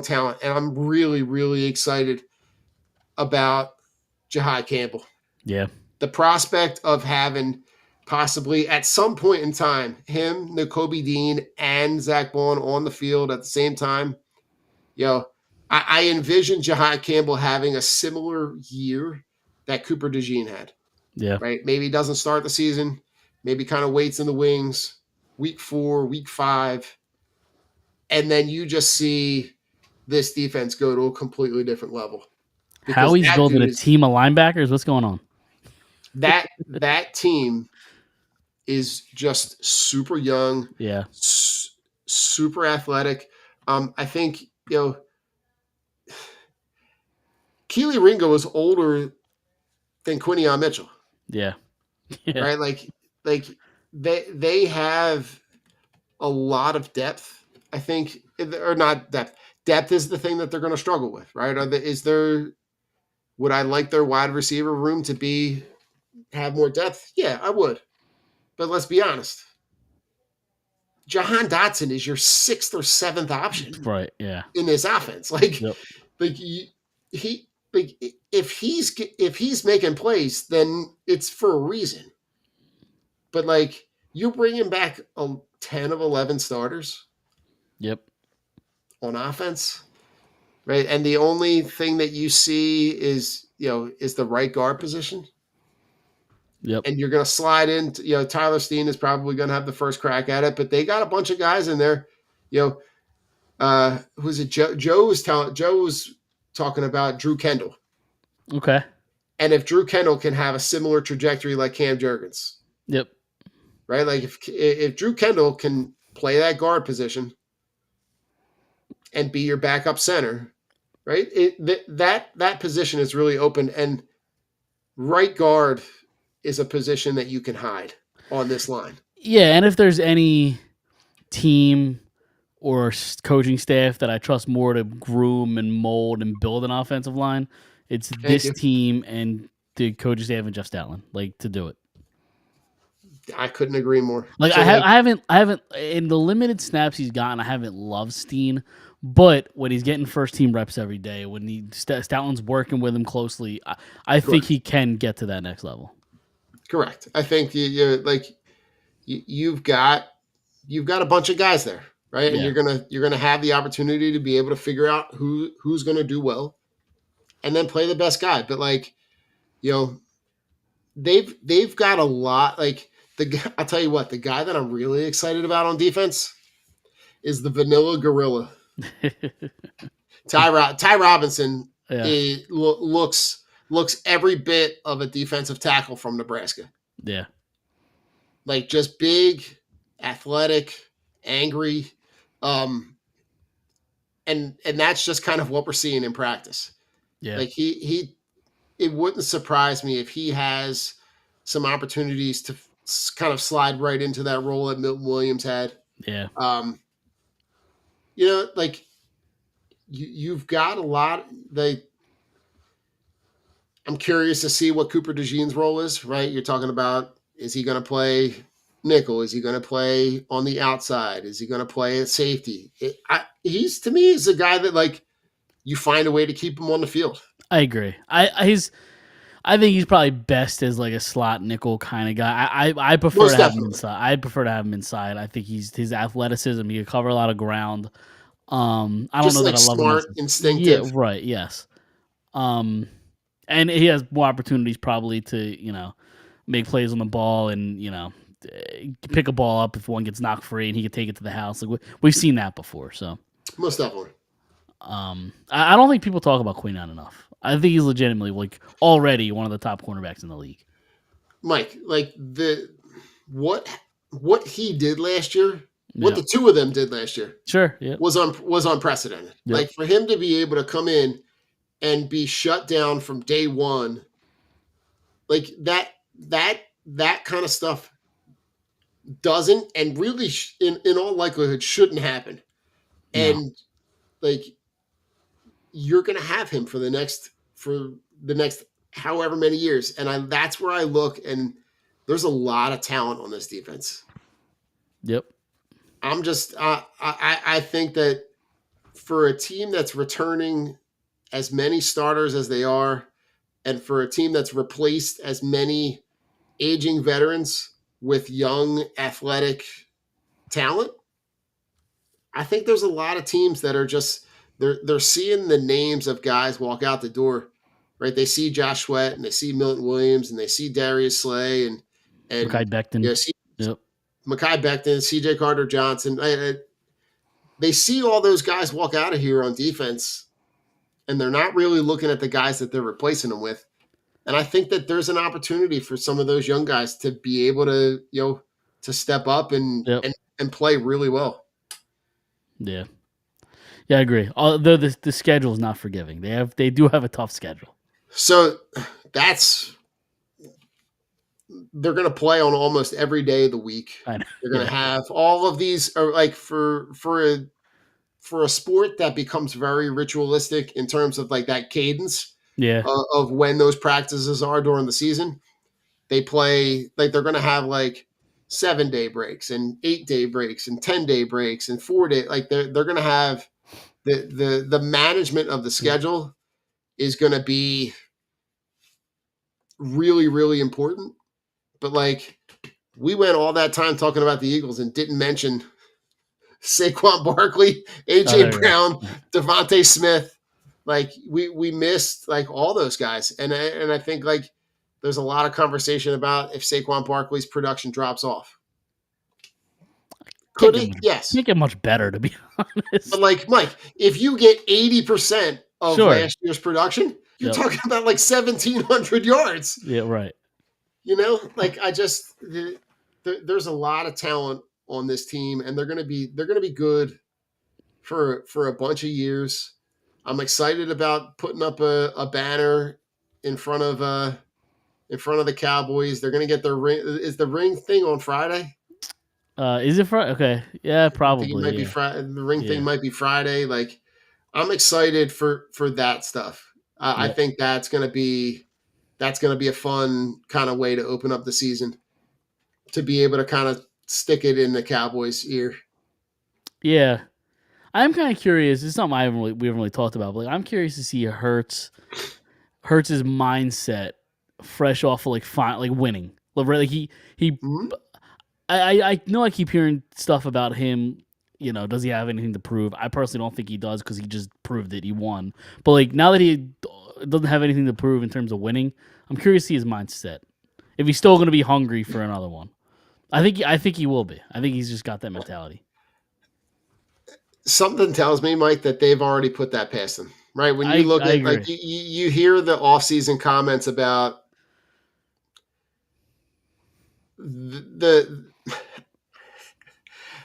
talent, and I'm really, really excited about Jahai Campbell. Yeah. The prospect of having possibly at some point in time him, Nakobe Dean, and Zach Bond on the field at the same time. I envision Jahai Campbell having a similar year that Cooper DeJean had. Yeah. Right? Maybe he doesn't start the season. Maybe kind of waits in the wings. Week 4, week 5. And then you just see this defense go to a completely different level. Howie's building a team of linebackers. What's going on? That team is just super young. Yeah. Super athletic. I think, Keely Ringo is older than Quinnion Mitchell. Yeah. Right? Like they have a lot of depth, I think, or not depth. Depth is the thing that they're going to struggle with, right? Would I like their wide receiver room to have more depth? Yeah, I would. But let's be honest. Jahan Dotson is your 6th or 7th option. Right, yeah. In this offense. If he's making plays, then it's for a reason. But you're bringing back 10 of 11 starters. Yep. On offense, right? And the only thing that you see is the right guard position. Yep. and you're going to slide into, Tyler Steen is probably going to have the first crack at it, but they got a bunch of guys in there. Who's it? Joe was talking about Drew Kendall. Okay. And if Drew Kendall can have a similar trajectory like Cam Jurgens, Yep. right? Like if Drew Kendall can play that guard position and be your backup center, right? That position is really open, and right guard is a position that you can hide on this line. Yeah, and if there's any team or coaching staff that I trust more to groom and mold and build an offensive line, it's this you. team and the coaching staff and Jeff Stoutland, like, to do it. I couldn't agree more. Like, So, I haven't in the limited snaps he's gotten, I haven't loved Steen, but when he's getting first team reps every day, when Stoutland's working with him closely, I think he can get to that next level. Correct. I think you've got a bunch of guys there, right? And you're gonna have the opportunity to be able to figure out who's gonna do well, and then play the best guy. But they've got a lot. Like I'll tell you what, the guy that I'm really excited about on defense is the Vanilla Gorilla, Ty Robinson. Yeah. Looks every bit of a defensive tackle from Nebraska. Yeah. Like, just big, athletic, angry. And that's just kind of what we're seeing in practice. Yeah. Like it wouldn't surprise me if he has some opportunities to kind of slide right into that role that Milton Williams had. Yeah. Like you've got a lot. I'm curious to see what Cooper DeJean's role is, right? You're talking about, is he going to play nickel? Is he going to play on the outside? Is he going to play at safety? He's, to me, is a guy that, like, you find a way to keep him on the field. I agree. I think he's probably best as like a slot nickel kind of guy. I prefer Most to have him definitely. inside. I prefer to have him inside. I think his athleticism, he can cover a lot of ground. I don't Just know like that I love smart, him. instinctive. Yeah, right. Yes. And he has more opportunities probably to, make plays on the ball and, pick a ball up if one gets knocked free and he can take it to the house. Like we've seen that before. So Most definitely. I don't think people talk about Quinyon enough. I think he's legitimately, like, already one of the top cornerbacks in the league. Mike, like what he did last year, what the two of them did last year, sure, yeah, was unprecedented. Yep. Like, for him to be able to come in and be shut down from day one, like that kind of stuff doesn't, and really in all likelihood shouldn't happen. No. And like, you're going to have him for the next however many years. And that's where I look, and there's a lot of talent on this defense. Yep. I'm just, I think that for a team that's returning as many starters as they are, and for a team that's replaced as many aging veterans with young athletic talent, I think there's a lot of teams that are just, they're seeing the names of guys walk out the door, right? They see Josh Sweat and they see Milton Williams and they see Darius Slay and Mekhi Becton. Mekhi Becton, CJ Carter-Johnson. They see all those guys walk out of here on defense, and they're not really looking at the guys that they're replacing them with. And I think that there's an opportunity for some of those young guys to be able to, to step up and play really well. Yeah. Yeah, I agree. Although the schedule is not forgiving. They do have a tough schedule. So they're going to play on almost every day of the week. I know. They're going to have all of these, are like, for a sport that becomes very ritualistic in terms of like that cadence of when those practices are during the season. They play, like, they're going to have like 7-day breaks and 8-day breaks and 10-day breaks and 4-day. Like, they're going to have the management of the schedule is going to be really, really important. But, like, we went all that time talking about the Eagles and didn't mention Saquon Barkley, AJ Brown, Devontae Smith. Like, we missed, like, all those guys. And I think, like, there's a lot of conversation about if Saquon Barkley's production drops off. Could it? Yes. Can't get much better, to be honest. But like Mike, if you get 80% of Sure. last year's production, you're Yep. talking about like 1,700 yards. Yeah, right. You know, like there's a lot of talent on this team, and they're gonna be good for a bunch of years. I'm excited about putting up a banner in front of the Cowboys. They're gonna get their ring. Is the ring thing on Friday? Is it Friday? Okay, yeah, I think probably. it might be Yeah. Friday. The ring Yeah. thing might be Friday. Like, I'm excited for that stuff. I Yep. think that's gonna be a fun kind of way to open up the season, to be able to kind of stick it in the Cowboys' ear. Yeah, I'm kind of curious. It's something we haven't really talked about, but like, I'm curious to see Hurts's mindset, fresh off of like winning. Like he Mhm. I know I keep hearing stuff about him. You know, does he have anything to prove? I personally don't think he does because he just proved it. He won. But like now that he doesn't have anything to prove in terms of winning, I'm curious to see his mindset. If he's still going to be hungry for another one, I think he will be. I think he's just got that mentality. Something tells me, Mike, that they've already put that past them. Right? When you look I at, like, agree. you hear the offseason comments about the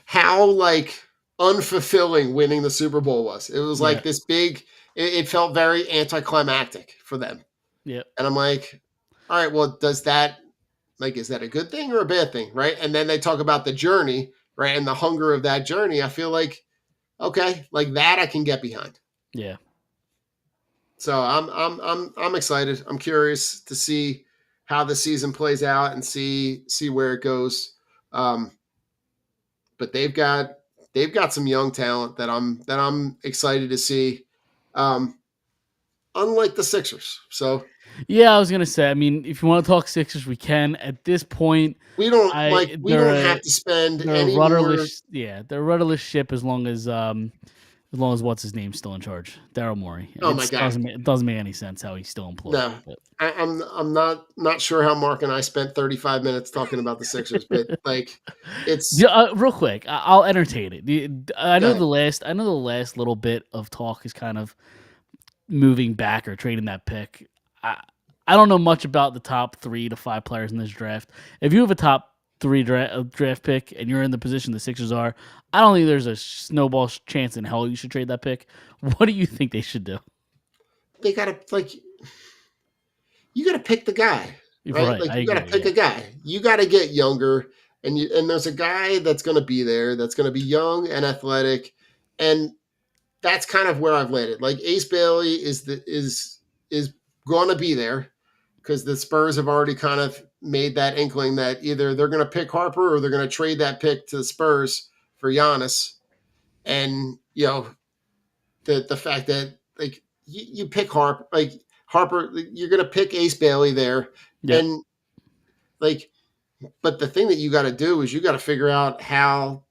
how like unfulfilling winning the Super Bowl was. It was like Yeah. this big. It felt very anticlimactic for them. Yep. And I'm like, all right, well, is that a good thing or a bad thing, right? And then they talk about the journey, right, and the hunger of that journey. I feel like, okay, like that I can get behind. Yeah. So I'm excited. I'm curious to see how the season plays out and see where it goes. But they've got some young talent that I'm excited to see. Unlike the Sixers, so Yeah, I was gonna say. I mean, if you want to talk Sixers, we can. At this point, we don't they're have to spend they're any a more. rudderless. Yeah, they're a rudderless ship as long as what's his name's still in charge, Daryl Morey. Oh my God. It doesn't make any sense how he's still employed. No. But I'm not sure how Mark and I spent 35 minutes talking about the Sixers, but like it's yeah, real quick, I'll entertain it. I know ahead. the last little bit of talk is kind of moving back or trading that pick. I don't know much about the top 3 to 5 players in this draft. If you have a top 3 draft pick and you're in the position the Sixers are, I don't think there's a snowball chance in hell you should trade that pick. What do you think they should do? They gotta you gotta pick the guy, right? Like you gotta pick a guy. You gotta get younger, and there's a guy that's gonna be there that's gonna be young and athletic, and that's kind of where I've landed. Like Ace Bailey is going to be there because the Spurs have already kind of made that inkling that either they're going to pick Harper or they're going to trade that pick to the Spurs for Giannis. And you know the fact that like you pick Harper, you're going to pick Ace Bailey there, Yep. and like, but the thing that you got to do is you got to figure out how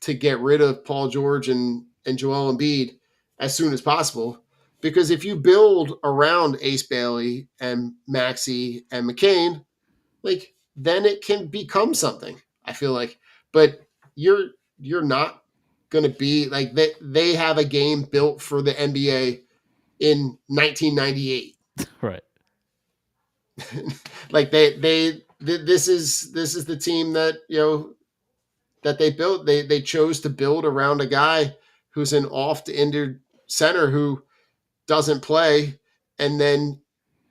to get rid of Paul George and Joel Embiid as soon as possible. Because if you build around Ace Bailey and Maxey and McCain, like then it can become something, I feel like. But you're not going to be like they have a game built for the NBA in 1998. Right. Like this is the team that, you know, that they built. They chose to build around a guy who's an oft-injured center who doesn't play, and then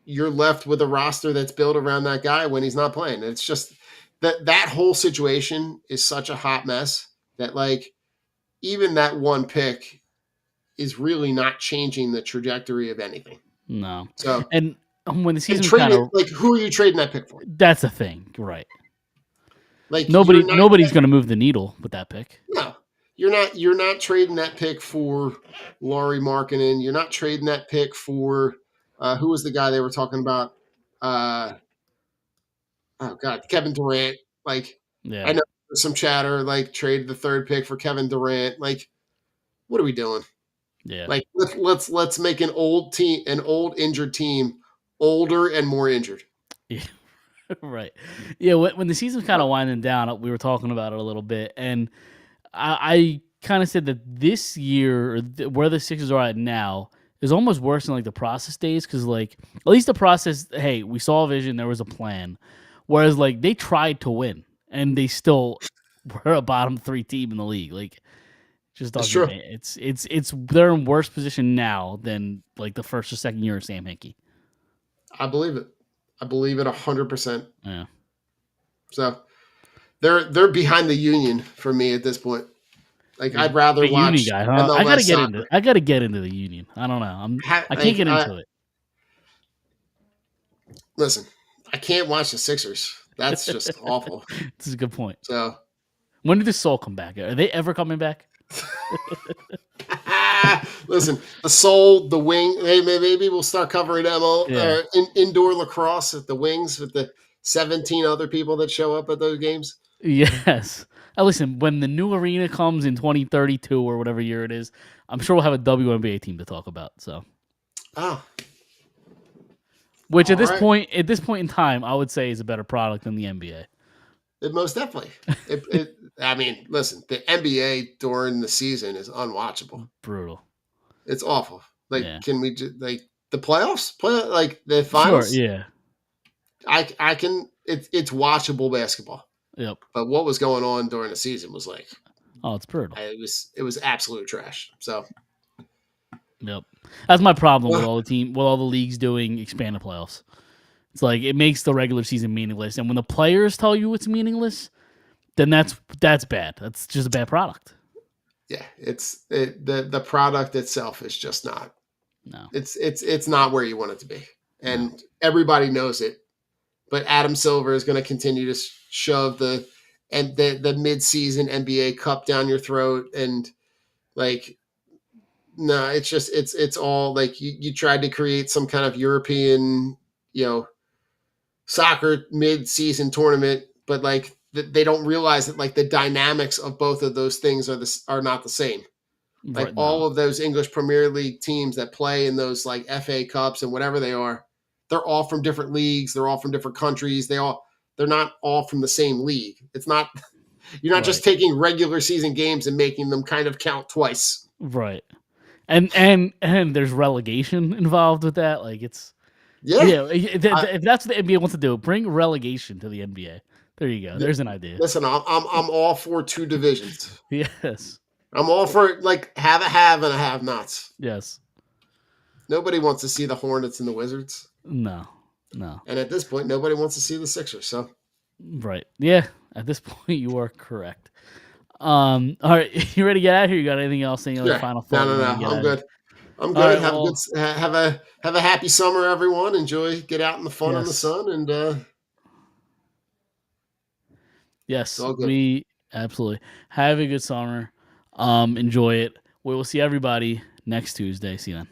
you're left with a roster that's built around that guy when he's not playing. It's just that whole situation is such a hot mess that like even that one pick is really not changing the trajectory of anything. No. So And when the season like who are you trading that pick for? that's the thing, right? Like nobody's going to move the needle with that pick. No. You're not trading that pick for Lauri Markkanen. You're not trading that pick for who was the guy they were talking about? Oh God, Kevin Durant. Like, Yeah. I know there's some chatter like trade the 3rd pick for Kevin Durant. Like, what are we doing? Yeah. Like, let's make an old injured team older and more injured. Right. Yeah, when the season's kind of winding down, we were talking about it a little bit, and I kind of said that this year, where the Sixers are at now, is almost worse than like the process days, because like at least the process, hey, we saw a vision, there was a plan, whereas like they tried to win and they still were a bottom 3 team in the league. Like, just It's doesn't. true. It's they're in worse position now than like the first or second year of Sam Hinkie. I believe it. I believe it 100%. Yeah. So they're behind the Union for me at this point. Like I'd rather Big watch Union guy, huh? MLS I gotta get into the Union. I don't know. I can't get into it. Listen, I can't watch the Sixers. That's just awful. This is a good point. So When did the Soul come back? Are they ever coming back? listen, the Soul, the Wing. Maybe we'll start covering them all. Yeah. Indoor lacrosse at the Wings with the 17 other people that show up at those games. Yes. Listen, when the new arena comes in 2032 or whatever year it is, I'm sure we'll have a WNBA team to talk about. So, Oh, which at All this right. point in time, I would say is a better product than the NBA. it most definitely. I mean, listen, the NBA during the season is unwatchable. Brutal. It's awful. Like, Yeah. can we just like the playoffs? Like the Sure. finals? Yeah. I can. It's watchable basketball. Yep. But what was going on during the season was like Oh, it's brutal. it was absolute trash. So Yep. That's my problem with Well- all the leagues doing expanded playoffs. It's like it makes the regular season meaningless, and when the players tell you it's meaningless, then that's bad. That's just a bad product. yeah, the product itself is just not. No. It's not where you want it to be, and everybody knows it. But Adam Silver is going to continue to shove the mid-season NBA Cup down your throat, and like, no, it's just it's all like you tried to create some kind of European, soccer mid-season tournament, but like they don't realize that like the dynamics of both of those things are not the same. Like Right, all no. of those English Premier League teams that play in those like FA Cups and whatever they are, they're all from different leagues. They're all from different countries. They're not all from the same league. It's not you're not just taking regular season games and making them kind of count twice. Right. And there's relegation involved with that. Like it's Yeah. if that's what the NBA wants to do, bring relegation to the NBA. There you go. There's an idea. Listen, I'm all for 2 divisions. Yes. I'm all for like have a have and a have nots. Yes. Nobody wants to see the Hornets and the Wizards. No. And at this point, nobody wants to see the Sixers. So Right. Yeah. At this point, you are correct. All right. You ready to get out of here? You got anything else? Any other final thought? No. you wanna get out I'm of good. here? I'm All good. right, Have a happy summer, everyone. Enjoy, get out in the fun in the Yes. sun, and Yes, all good. we absolutely have a good summer. Enjoy it. We will see everybody next Tuesday. See you then.